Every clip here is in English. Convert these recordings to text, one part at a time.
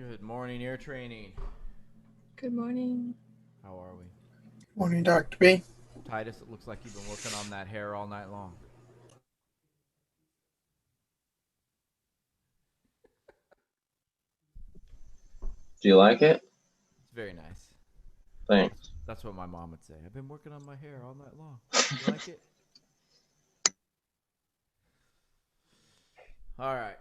Good morning, air training. Good morning. How are we? Morning, Dr. B. Titus, it looks like you've been working on that hair all night long. Do you like it? It's very nice. Thanks. That's what my mom would say. I've been working on my hair all night long. You like it? All right.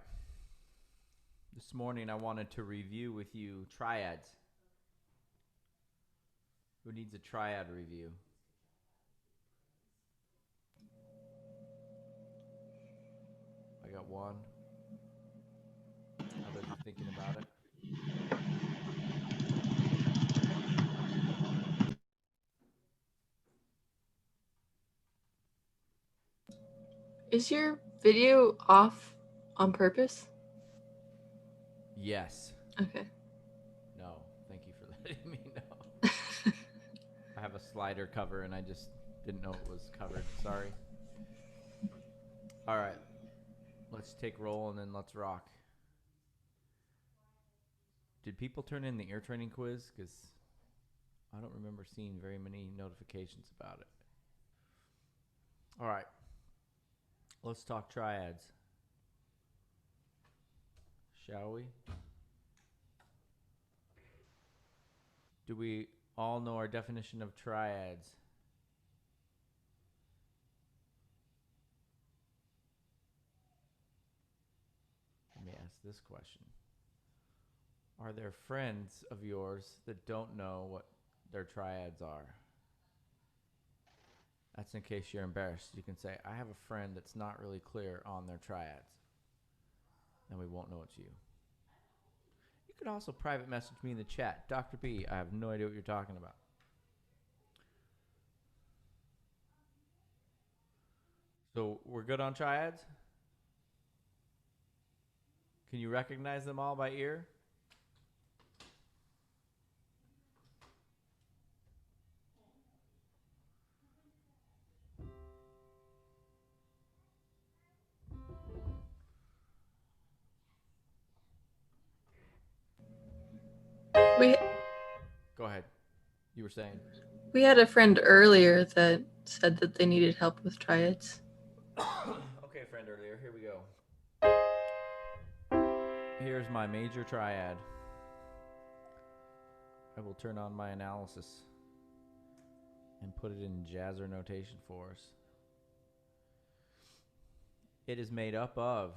This morning I wanted to review with you triads. Who needs a triad review? I got one. Others are thinking about it. Is your video off on purpose? Yes. Okay. No. Thank you for letting me know. I have a slider cover and I just didn't know it was covered. Sorry. All right. Let's take roll and then let's rock. Did people turn in the ear training quiz? Because I don't remember seeing very many notifications about it. All right. Let's talk triads. Shall we? Do we all know our definition of triads? Let me ask this question. Are there friends of yours that don't know what their triads are? That's in case you're embarrassed. You can say, I have a friend that's not really clear on their triads. And we won't know it's you. You could also private message me in the chat. Dr. B, I have no idea what you're talking about. So we're good on triads? Can you recognize them all by ear? We Go ahead. You were saying. we had a friend earlier that said that they needed help with triads. Okay, friend earlier. Here we go. Here's my major triad. I will turn on my analysis and put it in jazzer notation for us. It is made up of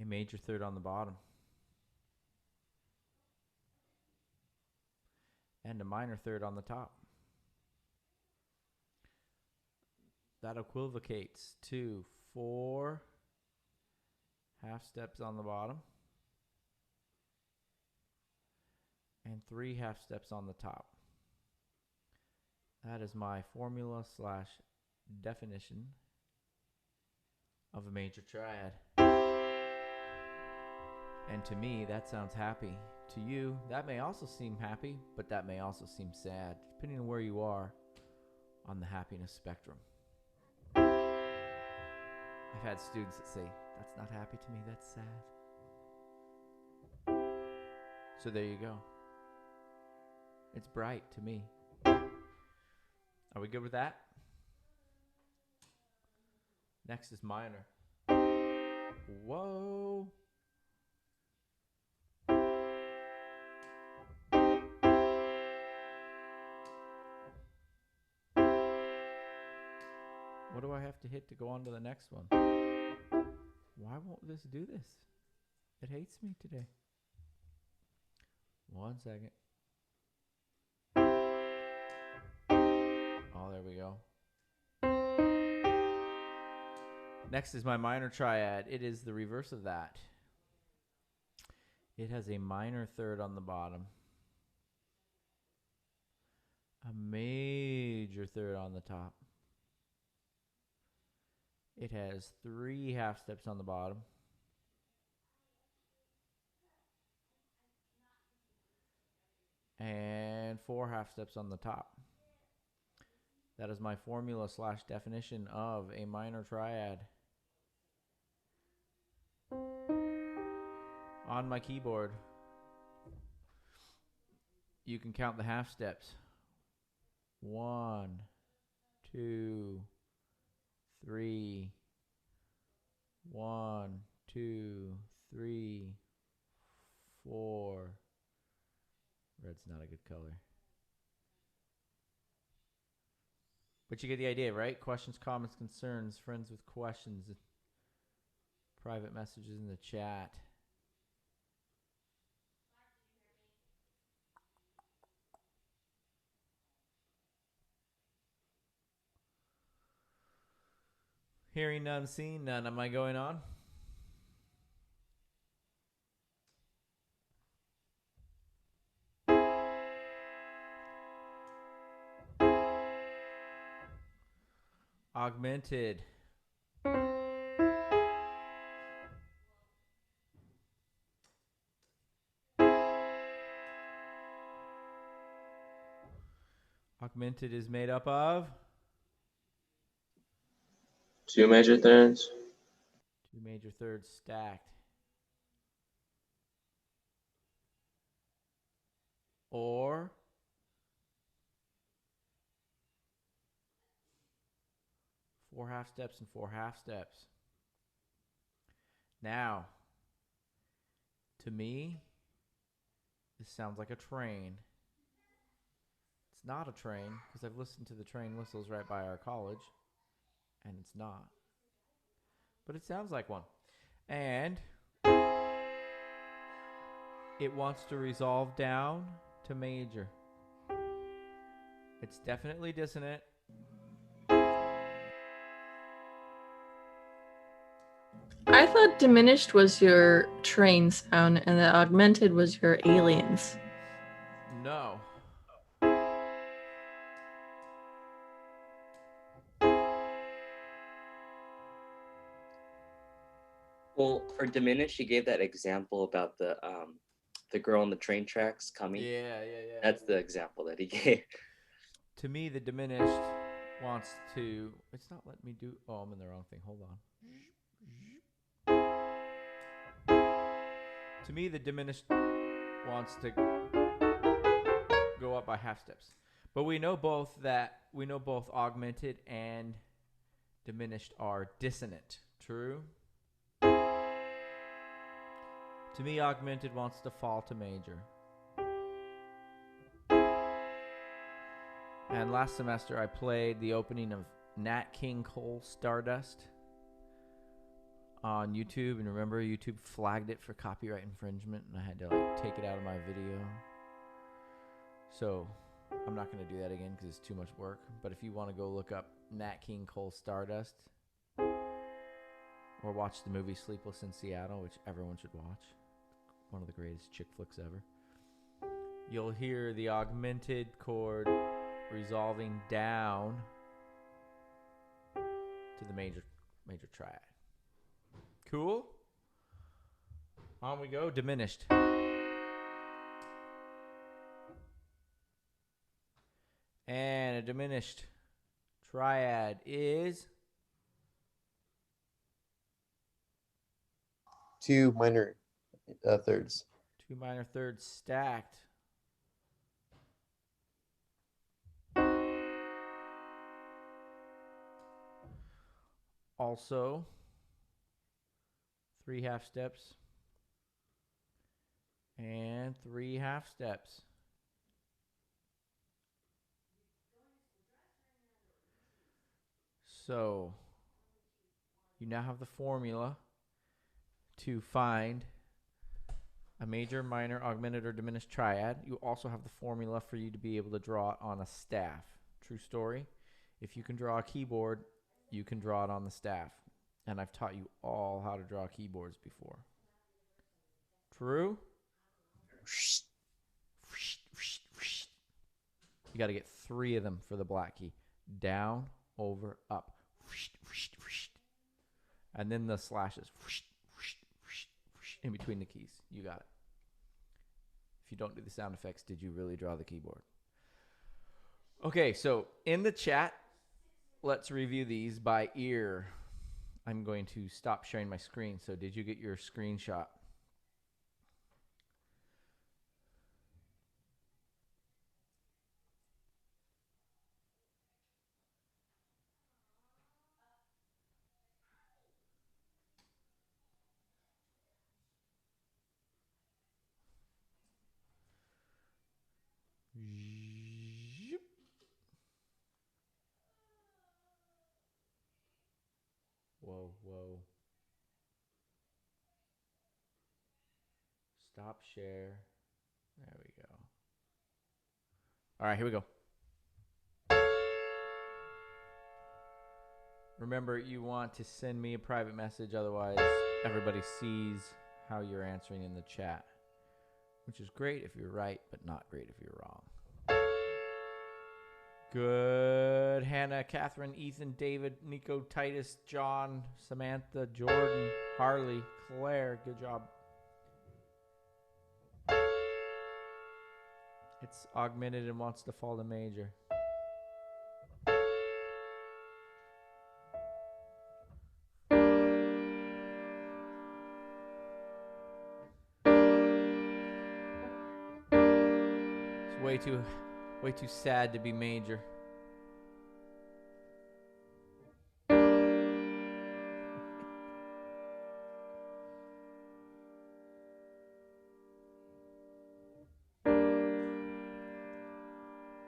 a major third on the bottom and a minor third on the top. That equivocates to 4 half steps on the bottom and 3 half steps on the top. That is my formula / definition of a major triad. And to me, that sounds happy. To you, that may also seem happy, but that may also seem sad, depending on where you are on the happiness spectrum. I've had students that say, that's not happy to me, that's sad. So there you go. It's bright to me. Are we good with that? Next is minor. Whoa. What do I have to hit to go on to the next one? Why won't this do this? It hates me today. 1 second. Oh, there we go. Next is my minor triad. It is the reverse of that. It has a minor third on the bottom, a major third on the top. It has 3 half steps on the bottom and 4 half steps on the top. That is my formula / definition of a minor triad. on my keyboard, you can count the half steps. 1, 2, 3. 1, 2, 3, 4. Red's not a good color. But you get the idea, right? Questions, comments, concerns, friends with questions, private messages in the chat. Hearing none, seeing none. Am I going on? Augmented. Augmented is made up of 2 major thirds. 2 major thirds stacked. Or 4 half steps and 4 half steps. Now, to me, this sounds like a train. It's not a train because I've listened to the train whistles right by our college, and it's not. But it sounds like one. And it wants to resolve down to major. It's definitely dissonant. I thought diminished was your train sound and the augmented was your aliens. No. Well, for diminished, you gave that example about the girl on the train tracks coming. Yeah. That's the example that he gave. To me, the diminished wants to... It's not letting me do... Oh, I'm in the wrong thing. Hold on. To me, the diminished wants to go up by half steps. But we know both augmented and diminished are dissonant. True? To me, augmented wants to fall to major. And last semester, I played the opening of Nat King Cole Stardust on YouTube, and remember, YouTube flagged it for copyright infringement, and I had to take it out of my video. So I'm not going to do that again because it's too much work. But if you want to go look up Nat King Cole Stardust or watch the movie Sleepless in Seattle, which everyone should watch, one of the greatest chick flicks ever, you'll hear the augmented chord resolving down to the major triad. Cool? On we go. Diminished. And a diminished triad is 2 minor thirds. 2 minor thirds stacked. Also, 3 half steps and 3 half steps. So, you now have the formula to find a major, minor, augmented, or diminished triad. You also have the formula for you to be able to draw it on a staff. True story. If you can draw a keyboard, you can draw it on the staff. And I've taught you all how to draw keyboards before. True? You got to get 3 of them for the black key. Down, over, up. And then the slashes in between the keys. You got it. If you don't do the sound effects, did you really draw the keyboard? Okay, so in the chat, let's review these by ear. I'm going to stop sharing my screen. So did you get your screenshot? Zhoop. Whoa, whoa. Stop share. There we go. All right, here we go. Remember, you want to send me a private message, otherwise everybody sees how you're answering in the chat, which is great if you're right, but not great if you're wrong. Good. Hannah, Catherine, Ethan, David, Nico, Titus, John, Samantha, Jordan, Harley, Claire. Good job. It's augmented and wants to fall to major. It's way too sad to be major.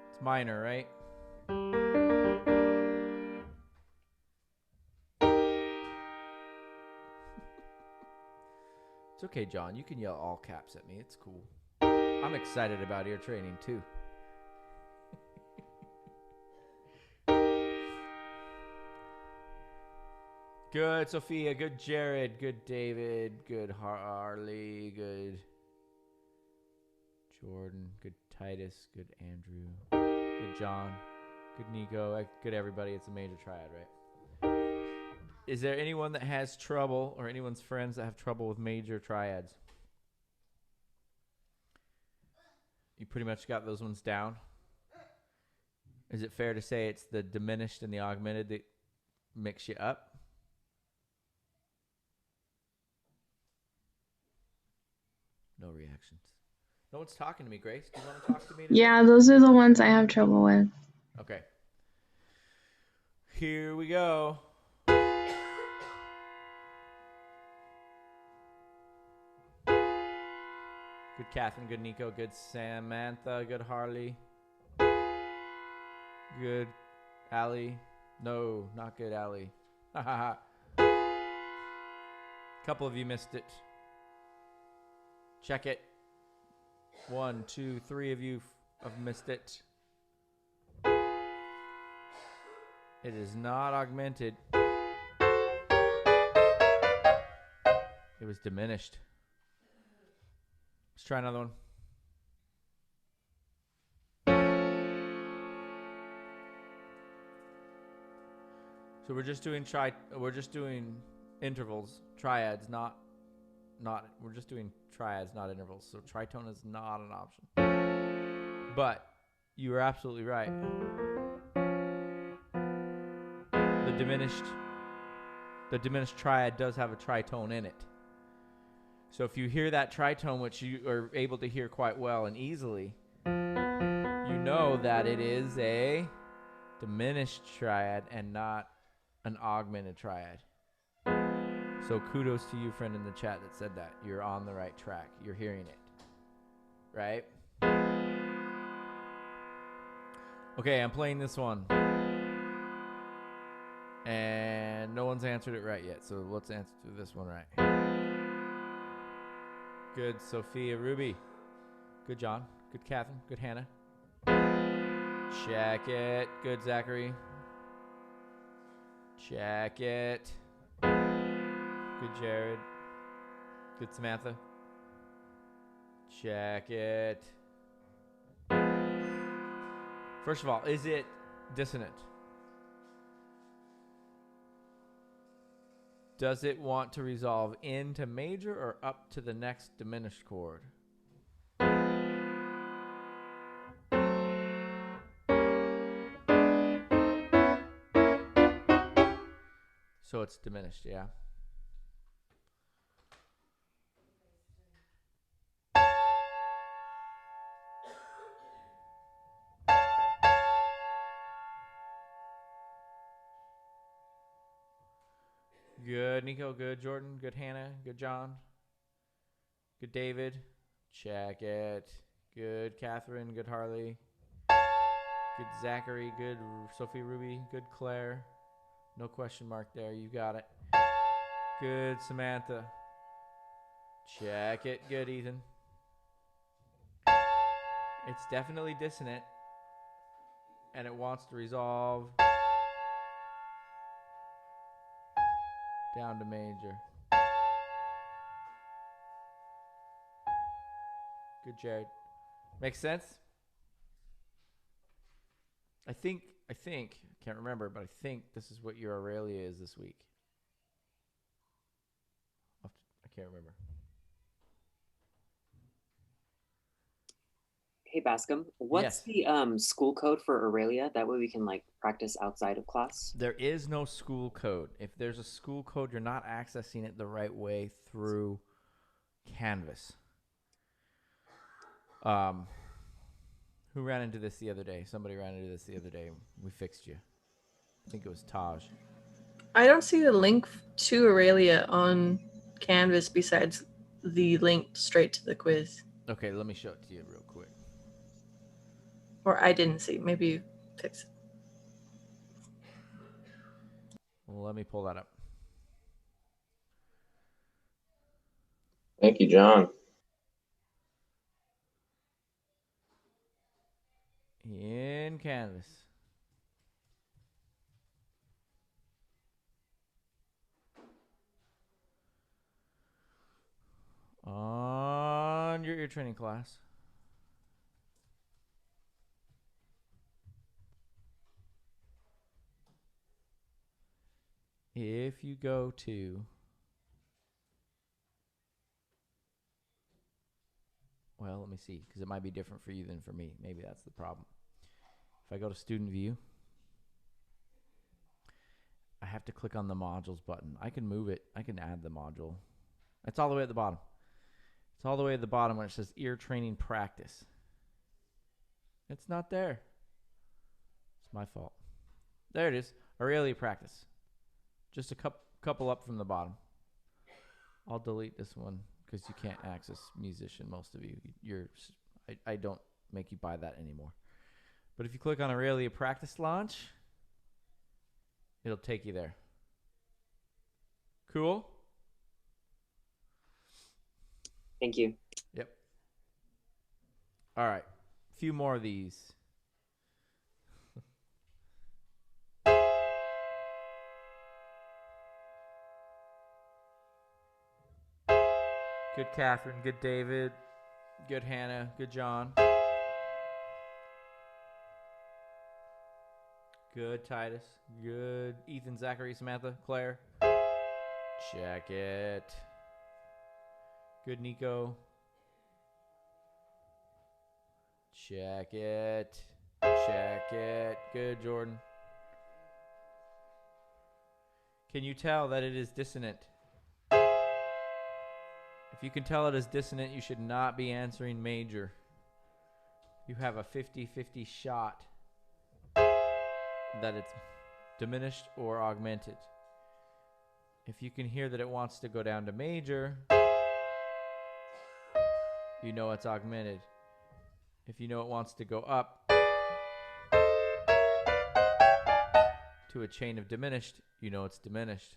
It's minor, right? It's okay, John. You can yell all caps at me. It's cool. I'm excited about ear training too. Good, Sophia. Good, Jared. Good, David. Good, Harley. Good, Jordan. Good, Titus. Good, Andrew. Good, John. Good, Nico. Good, everybody. It's a major triad, right? Is there anyone that has trouble, or anyone's friends that have trouble with major triads? You pretty much got those ones down? Is it fair to say it's the diminished and the augmented that mix you up? No reactions. No one's talking to me, Grace. Do you want to talk to me today? Yeah, those are the ones I have trouble with. Okay. Here we go. Good Catherine, good Nico, good Samantha, good Harley. Good Allie. No, not good Allie. Couple of you missed it. Check it. 1, 2, 3 of you have missed it. It is not augmented. It was diminished. Let's try another one. So we're just doing intervals, triads, not we're just doing triads, not intervals. So tritone is not an option. But you are absolutely right. The diminished triad does have a tritone in it. So if you hear that tritone, which you are able to hear quite well and easily, you know that it is a diminished triad and not an augmented triad. So kudos to you, friend in the chat that said that. You're on the right track. You're hearing it. Right? Okay, I'm playing this one. And no one's answered it right yet, so let's answer this one right. Good, Sophia Ruby. Good, John. Good, Catherine. Good, Hannah. Check it. Good, Zachary. Check it. Good, Jared. Good, Samantha. Check it. First of all, is it dissonant? Does it want to resolve into major or up to the next diminished chord? So it's diminished, yeah? Good, Nico. Good, Jordan. Good, Hannah. Good, John. Good, David. Check it. Good Catherine. Good Harley. Good Zachary. Good Sophie Ruby. Good Claire. No question mark there. You got it. Good Samantha. Check it. Good Ethan. It's definitely dissonant. And it wants to resolve down to major. Good, Jared. Makes sense? I think, can't remember, but I think this is what your Aurelia is this week. I can't remember. Hey Bascom, what's the school code for Aurelia? That way we can like practice outside of class. There is no school code. If there's a school code, you're not accessing it the right way through Canvas. Who ran into this the other day? Somebody ran into this the other day. We fixed you. I think it was Taj. I don't see the link to Aurelia on Canvas besides the link straight to the quiz. Okay, let me show it to you real quick. Or I didn't see. Maybe you fix it. Well, let me pull that up. Thank you, John. In Canvas. On your ear training class. If you go to, well, let me see, because it might be different for you than for me. Maybe that's the problem. If I go to student view, I have to click on the modules button. I can move it. I can add the module. It's all the way at the bottom. It's all the way at the bottom where it says ear training practice. It's not there. It's my fault. There it is. Aurelia practice. Just a couple up from the bottom. I'll delete this one because you can't access musician, most of you. I don't make you buy that anymore. But if you click on Aurelia practice launch, it'll take you there. Cool? Thank you. Yep. All right. A few more of these. Good Catherine. Good David. Good Hannah. Good John. Good Titus. Good Ethan, Zachary, Samantha, Claire. Check it. Good Nico. Check it. Check it. Good Jordan. Can you tell that it is dissonant? If you can tell it is dissonant, you should not be answering major. You have a 50-50 shot that it's diminished or augmented. If you can hear that it wants to go down to major, you know it's augmented. If you know it wants to go up to a chain of diminished, you know it's diminished.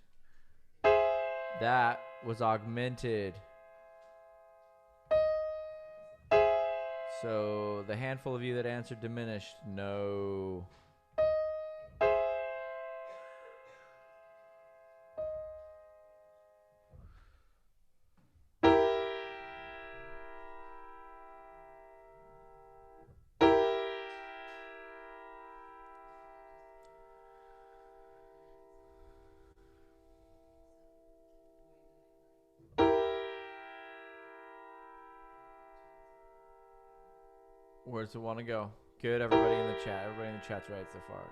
That was augmented. So the handful of you that answered diminished, no. Where does it want to go? Good, everybody in the chat. Everybody in the chat's right so far.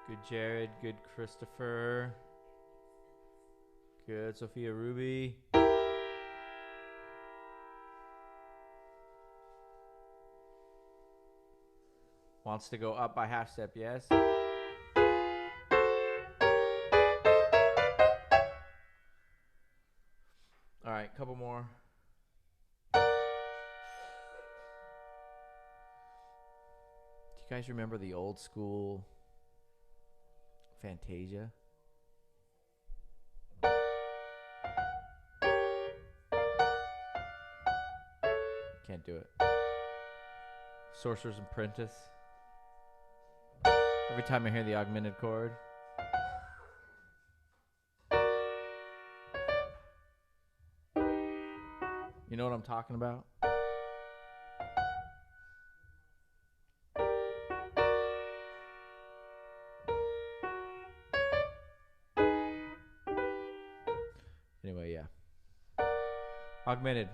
Good Jared. Good Christopher. Good Sophia Ruby. Wants to go up by half step, yes? right, couple more. Do you guys remember the old school Fantasia? Can't do it. Sorcerer's Apprentice. Every time I hear the augmented chord. You know what I'm talking about? Anyway, yeah. Augmented.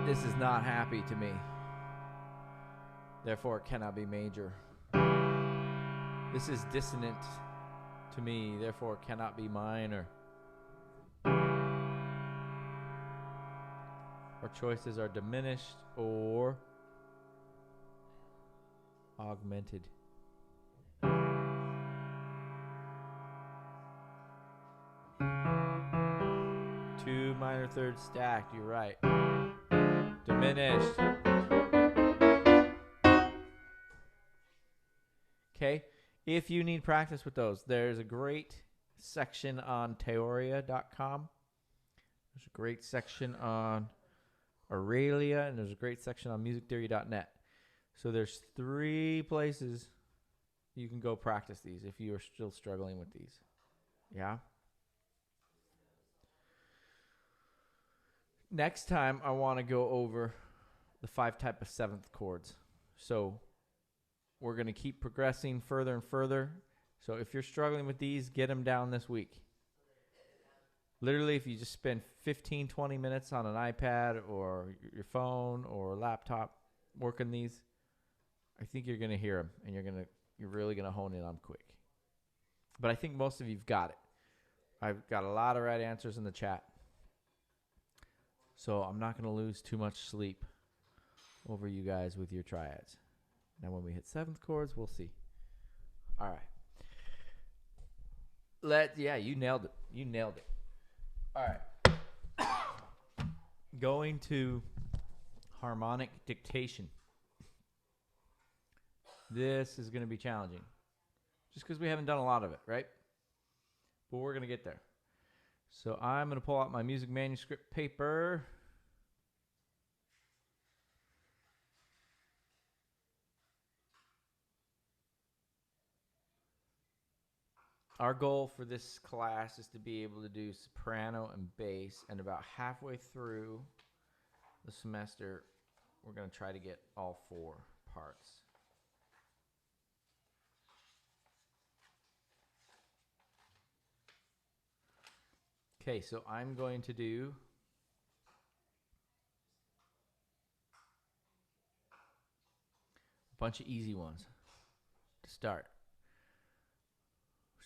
This is not happy to me. Therefore, it cannot be major. This is dissonant to me. Therefore, it cannot be minor. Our choices are diminished or augmented. Two minor thirds stacked. You're right. Diminished. Okay. If you need practice with those, there's a great section on Teoria.com. There's a great section on Aurelia, and there's a great section on musictheory.net. So there's 3 places you can go practice these if you are still struggling with these. Yeah? Next time, I want to go over the 5 type of 7th chords. So we're going to keep progressing further and further. So if you're struggling with these, get them down this week. Literally, if you just spend 15, 20 minutes on an iPad or your phone or laptop working these, I think you're going to hear them, and you're really going to hone in on them quick. But I think most of you've got it. I've got a lot of right answers in the chat. So I'm not going to lose too much sleep over you guys with your triads. Now when we hit 7th chords, we'll see. All right. Yeah, you nailed it. You nailed it. All right. Going to harmonic dictation. This is going to be challenging. Just because we haven't done a lot of it, right? But we're going to get there. So I'm going to pull out my music manuscript paper. Our goal for this class is to be able to do soprano and bass, and about halfway through the semester, we're going to try to get all 4 parts. Okay, so I'm going to do a bunch of easy ones to start.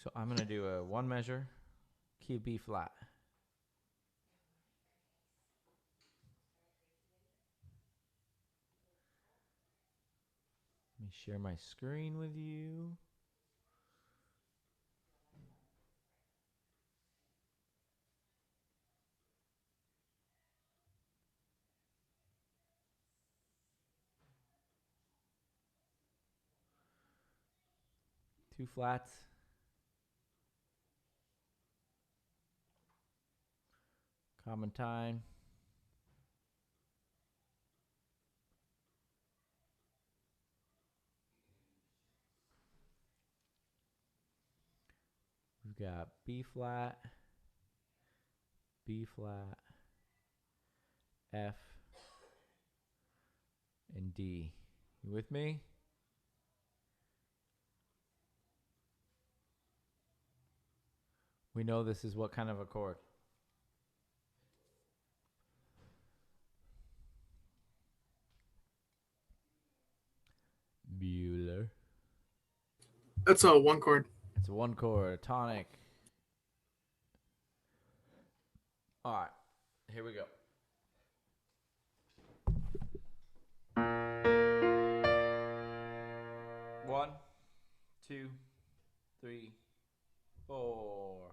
So I'm going to do a 1 measure, key of B flat. Let me share my screen with you. Two flats. Common time. We've got B flat, F, and D. You with me? We know this is what kind of a chord? Bueller. That's a one chord. It's a one chord tonic. All right, here we go. One, two, three, four.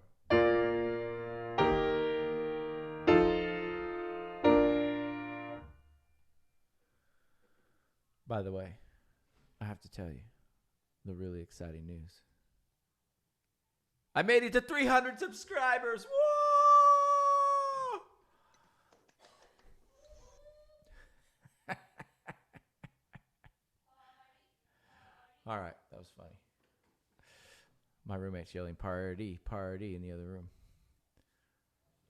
By the way, I have to tell you the really exciting news. I made it to 300 subscribers. Whoa! All right, that was funny. My roommate's yelling party, party in the other room.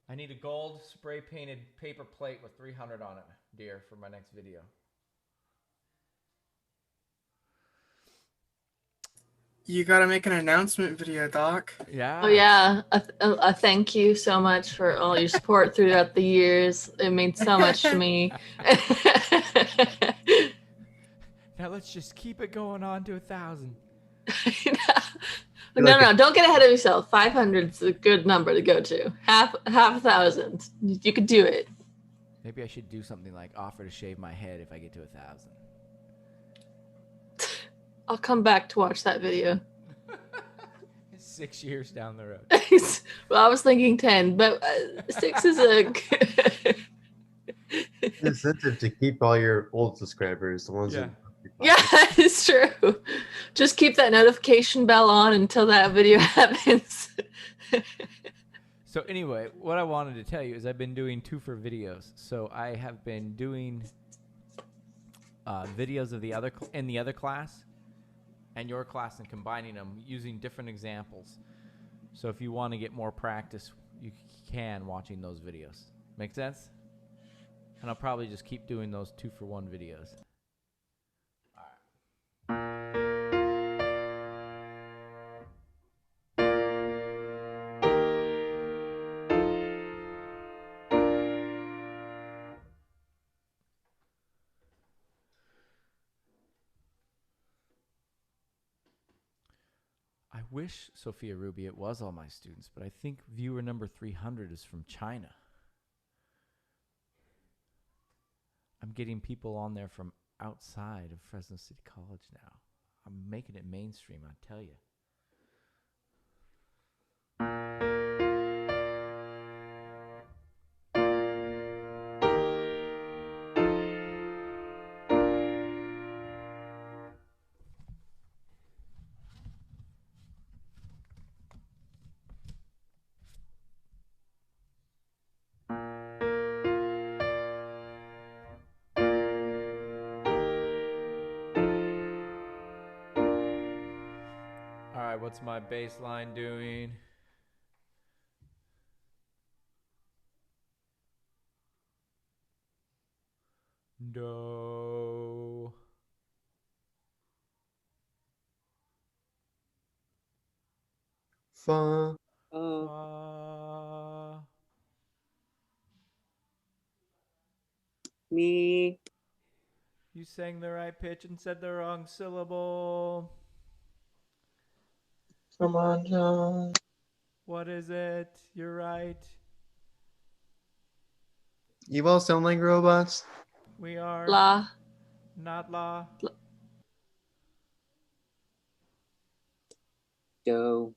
I need a gold spray painted paper plate with 300 on it, dear, for my next video. You gotta make an announcement video, Doc. Yeah. Oh yeah, a thank you so much for all your support throughout the years. It means so much to me. Now let's just keep it going on to 1,000. No, don't get ahead of yourself. 500 is a good number to go to. Half a thousand. You could do it. Maybe I should do something like offer to shave my head if I get to 1,000. I'll come back to watch that video. 6 years down the road. Well, I was thinking 10, but 6 is a Incentive to keep all your old subscribers, the ones Yeah. that. yeah, it's true. Just keep that notification bell on until that video happens. So anyway, what I wanted to tell you is I've been doing 2 for videos. So I have been doing videos of the other in the other class and your class and combining them using different examples. So if you want to get more practice, you can watching those videos. Make sense? And I'll probably just keep doing those 2 for 1 videos. I wish, Sophia Ruby, it was all my students, but I think viewer number 300 is from China. I'm getting people on there from outside of Fresno City College now. I'm making it mainstream, I tell you. All right, what's my bass line doing? Do. Fa. Oh, Fa. me. You sang the right pitch and said the wrong syllable. Come on, John. What is it? You're right. You all sound like robots. We are La. not law. Do.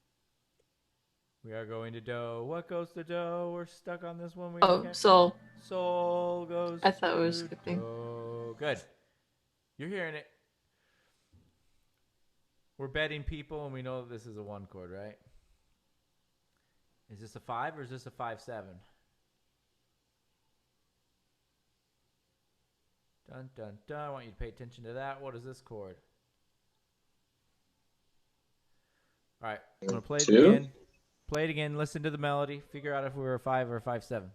We are going to do. What goes to do? We're stuck on this one. We Oh, can't. soul. Soul goes. I thought it was to skipping. do. Good. You're hearing it. We're betting people, and we know that this is a 1 chord, right? Is this a 5 or is this a 5/7? Dun dun dun. I want you to pay attention to that. What is this chord? All right, I'm gonna play it 2? again. Play it again. Listen to the melody. Figure out if we were a 5 or a 5/7.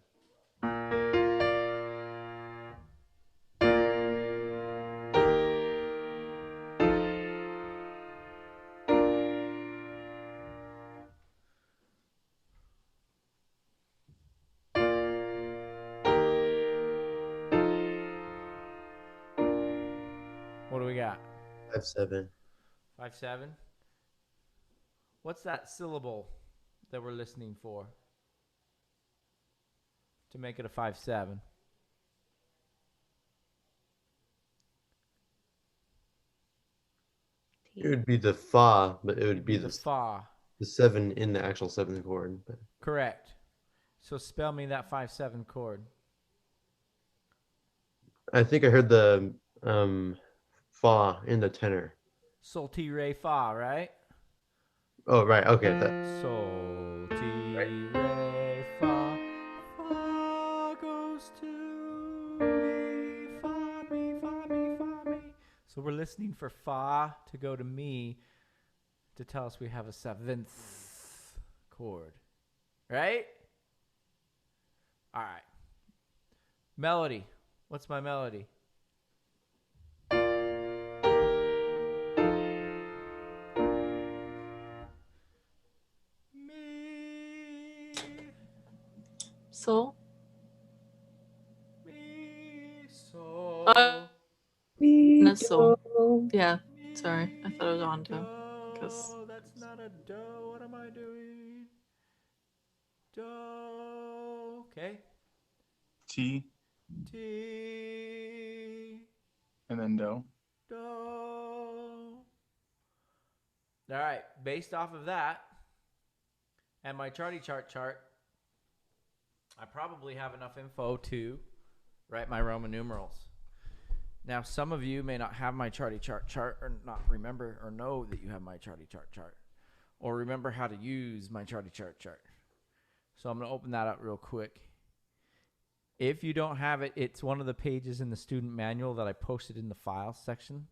What do we got? 5/7. 5/7. What's that syllable that we're listening for to make it a 5/7? It would be the fa, but it would It'd be the fa. the 7 in the actual 7th chord. But Correct. So spell me that 5/7 chord. I think I heard the fa in the tenor. Sol, ti, re, fa, right? Oh, right. Okay. Sol, ti, re, fa. Fa goes to mi, fa, mi, fa, mi, fa, mi. So we're listening for fa to go to mi to tell us we have a 7th chord. Right? All right. Melody. What's my melody? Mi, Sol. mi, sol. That's Sol. Yeah. Sorry, I thought it was on do. Cause That's not a do. What am I doing? Do. Okay. T, T. and then do. Do. All right. Based off of that and my charty chart, I probably have enough info to write my Roman numerals. Now, some of you may not have my charty chart or not remember or know that you have my charty chart or remember how to use my charty chart. So I'm going to open that up real quick. If you don't have it, it's one of the pages in the student manual that I posted in the files section.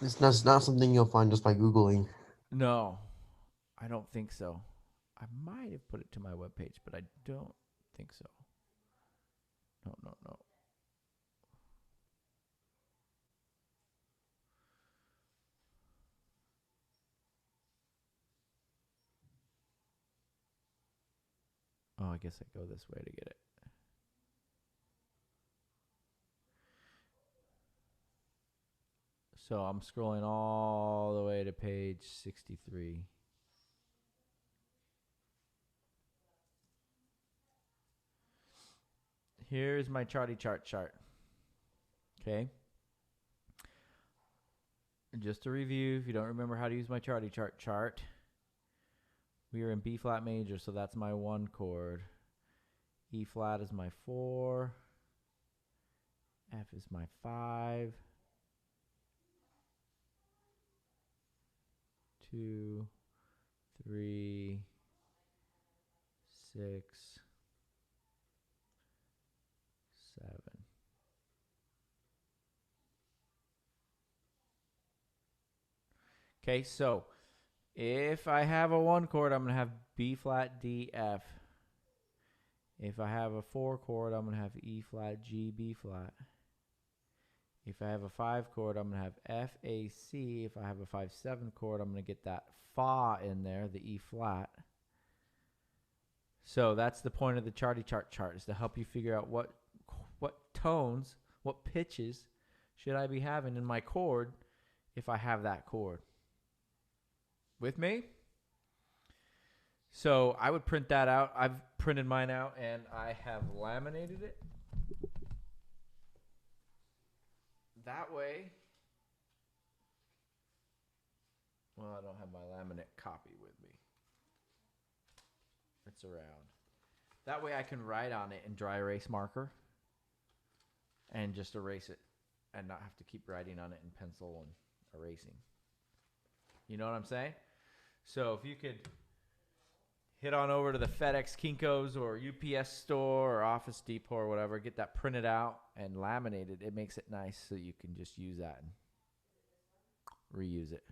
It's not something you'll find just by Googling. No, I don't think so. I might have put it to my webpage, but I don't think so. No. Oh, I guess I go this way to get it. So I'm scrolling all the way to page 63. Here's my charty chart. Okay. Just to review, if you don't remember how to use my charty chart, we are in B flat major, so that's my 1 chord. E flat is my 4. F is my 5. 2, 3, 6, 7. Okay, so if I have a 1 chord, I'm going to have B flat, D, F. If I have a 4 chord, I'm going to have E flat, G, B flat. If I have a 5 chord, I'm going to have F, A, C. If I have a 5/7 chord, I'm going to get that fa in there, the E flat. So that's the point of the charty chart is to help you figure out what tones, what pitches should I be having in my chord if I have that chord. With me? So I would print that out. I've printed mine out and I have laminated it. That way, well, I don't have my laminate copy with me. It's around. That way I can write on it in dry erase marker and just erase it and not have to keep writing on it in pencil and erasing. You know what I'm saying? So if you could head on over to the FedEx, Kinko's, or UPS store or Office Depot or whatever, get that printed out and laminated. It makes it nice so you can just use that and reuse it.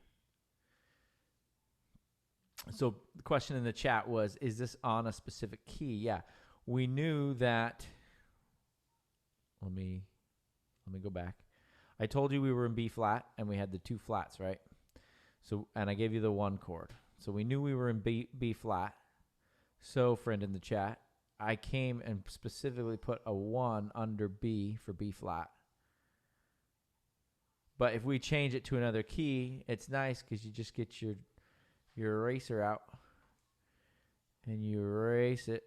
So the question in the chat was, is this on a specific key? Yeah, we knew that. Let me go back. I told you we were in B flat and we had the 2 flats, right? So, and I gave you the 1 chord. So we knew we were in B flat. So, friend in the chat, I came and specifically put a 1 under B for B flat. But if we change it to another key, it's nice because you just get your eraser out and you erase it.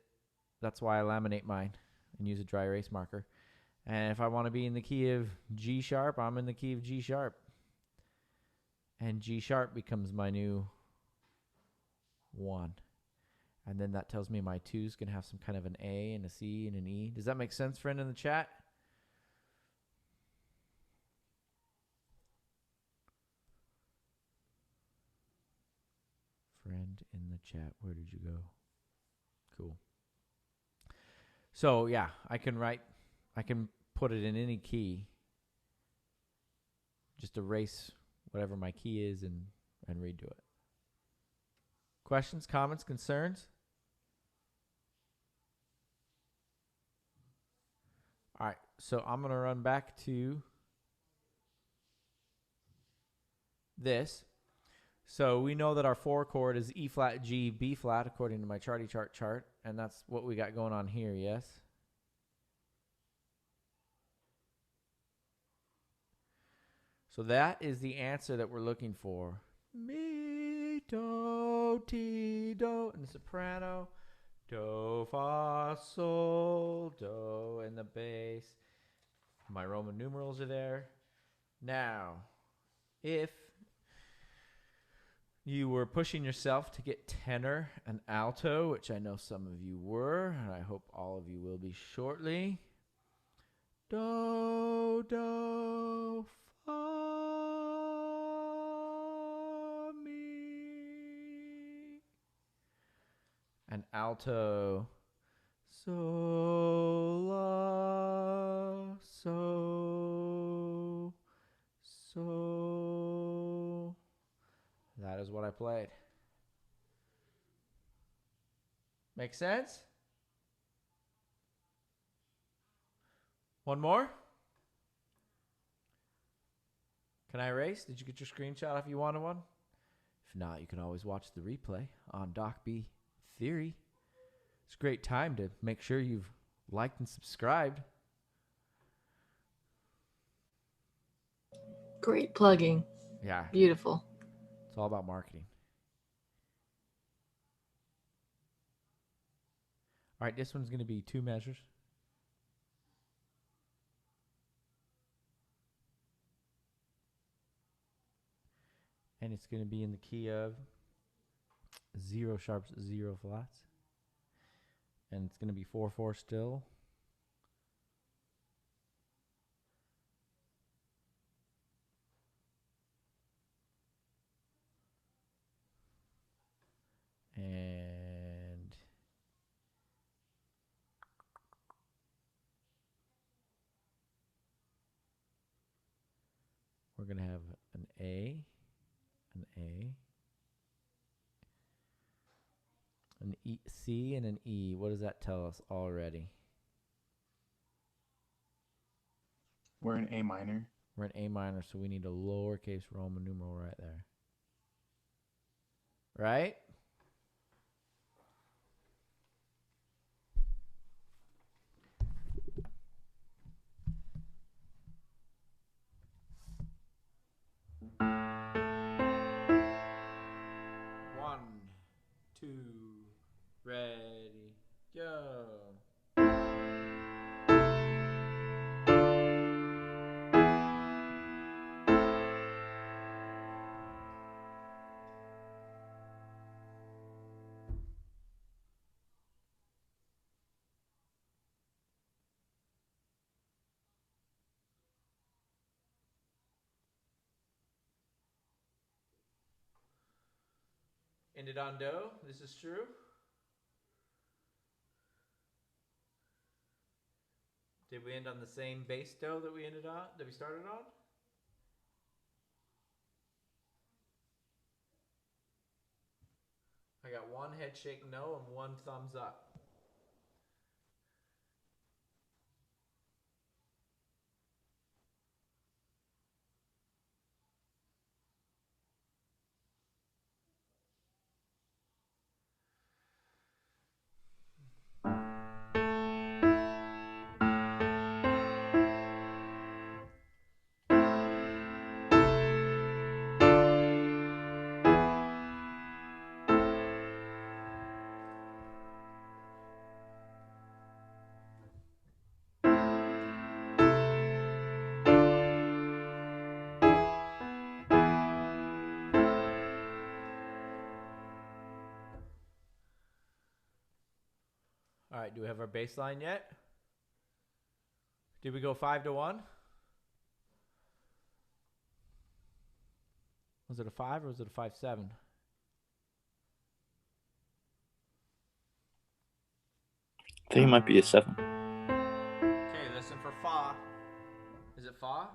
That's why I laminate mine and use a dry erase marker. And if I want to be in the key of G sharp, I'm in the key of G sharp. And G sharp becomes my new 1. And then that tells me my 2 is going to have some kind of an A and a C and an E. Does that make sense, friend in the chat? Friend in the chat, where did you go? Cool. So yeah, I can put it in any key. Just erase whatever my key is and redo it. Questions, comments, concerns? All right, so I'm going to run back to this. So we know that our 4 chord is E flat, G, B flat, according to my charty chart, and that's what we got going on here, yes? So that is the answer that we're looking for. Mi, do, ti, do, in the soprano. Do, fa, sol, do, in the bass. My Roman numerals are there. Now, if you were pushing yourself to get tenor and alto, which I know some of you were, and I hope all of you will be shortly. Do, do, fa, mi. And alto, sol, la, so, so. That is what I played. Make sense? One more? Can I erase? Did you get your screenshot if you wanted one? If not, you can always watch the replay on Doc B Theory. It's a great time to make sure you've liked and subscribed. Great plugging. Yeah, Beautiful. it's all about marketing. All right, this one's going to be 2 measures. And it's going to be in the key of 0 sharps, 0 flats. And it's going to be 4/4 still. And we're going to have an A, an E, C, and an E. What does that tell us already? We're in A minor. We're in A minor, so we need a lowercase Roman numeral right there. Right? One, two, ready, go. Ended on do. This is true. Did we end on the same bass do that we ended on? That we started on? I got 1 head shake no and 1 thumbs up. All right, do we have our bass line yet? Did we go 5-1? Was it a 5 or was it a 5-7? I think it might be a 7. Okay, listen for fa. Is it fa?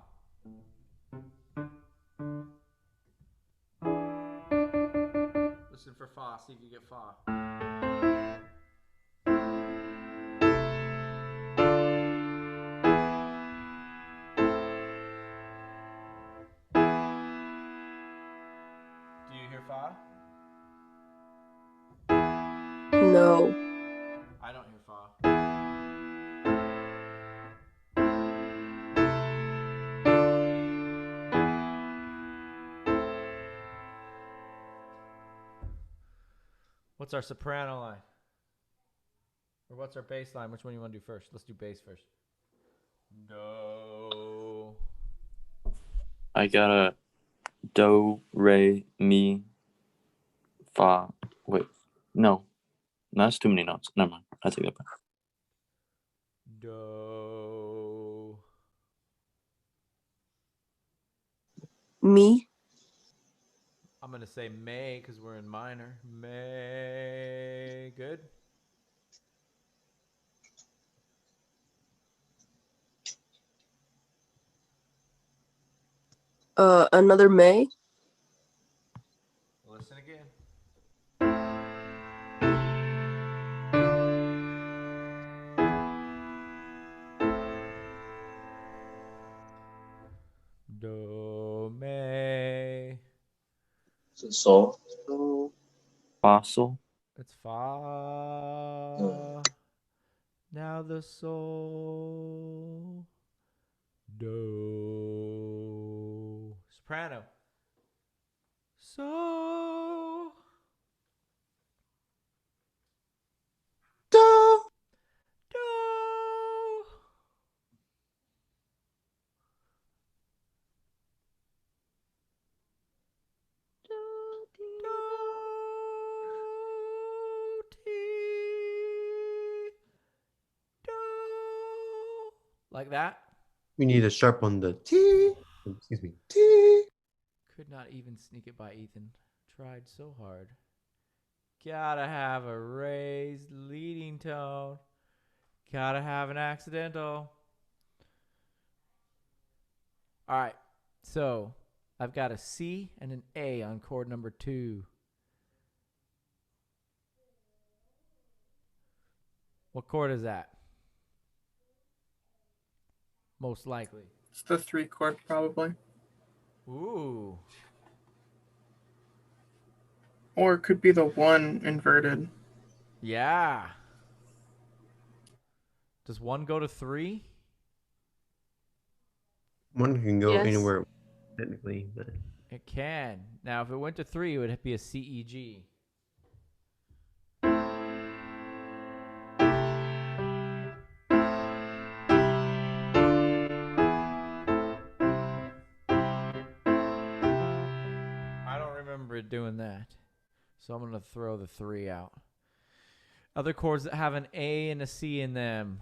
Listen for fa. See if you get fa. Do you hear fa? No. I don't hear fa. What's our soprano line? Or what's our bass line? Which one do you want to do first? Let's do bass first. Do. I got a do, re, mi, fa. Wait, no. That's too many notes. Never mind. I take that back. Do. Me. I'm going to say May because we're in minor. May. Good. Another May. Listen again. Do, May. Is it sol? Fa, sol. It's fa. Now the sol. Do. Soprano. So. Do. Do. Like that? We need a sharp on the T. Excuse me. T. Could not even sneak it by Ethan. Tried so hard. Gotta have a raised leading tone. Gotta have an accidental. All right. So I've got a C and an A on chord number 2. What chord is that? Most likely. It's the 3 chord probably. Ooh. Or it could be the 1 inverted. Yeah. Does 1 go to 3? One can go Yes. anywhere technically, but It can. Now, if it went to 3, it would be a C, E, G. I don't remember it doing that. So I'm going to throw the 3 out. Other chords that have an A and a C in them.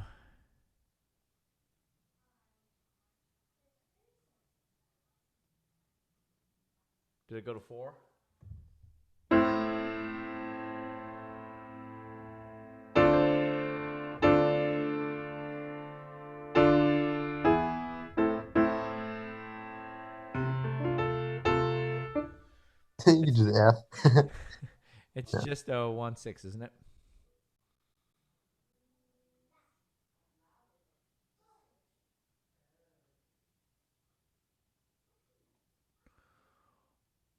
Did it go to 4? you can just F. It's just a 1-6, isn't it?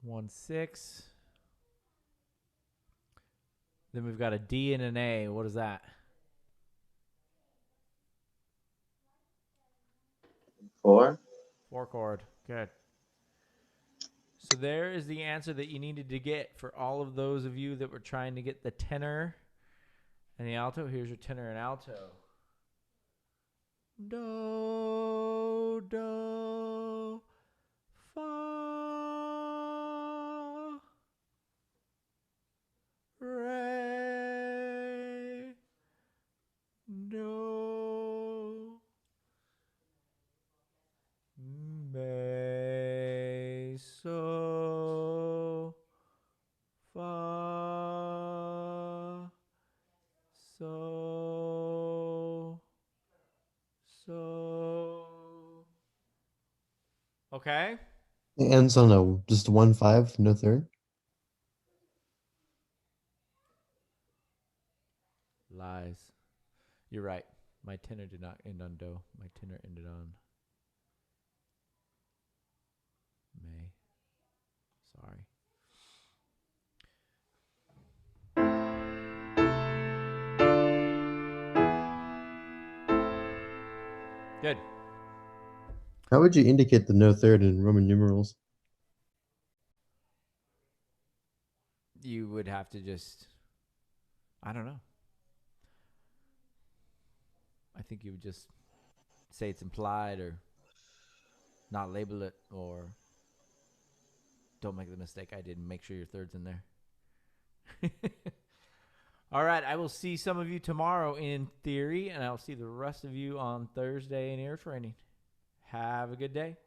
One, 6. Then we've got a D and an A. What is that? 4? 4 chord. Good. So there is the answer that you needed to get for all of those of you that were trying to get the tenor and the alto. Here's your tenor and alto. Do, do, fa, re, Okay. It ends on a just 1-5, no third. Lies. You're right. My tenor did not end on do. My tenor ended on May. Sorry. Good. How would you indicate the no third in Roman numerals? You would have to just, I don't know. I think you would just say it's implied or not label it, or don't make the mistake I did and make sure your third's in there. All right, I will see some of you tomorrow in theory, and I'll see the rest of you on Thursday in air training. Have a good day.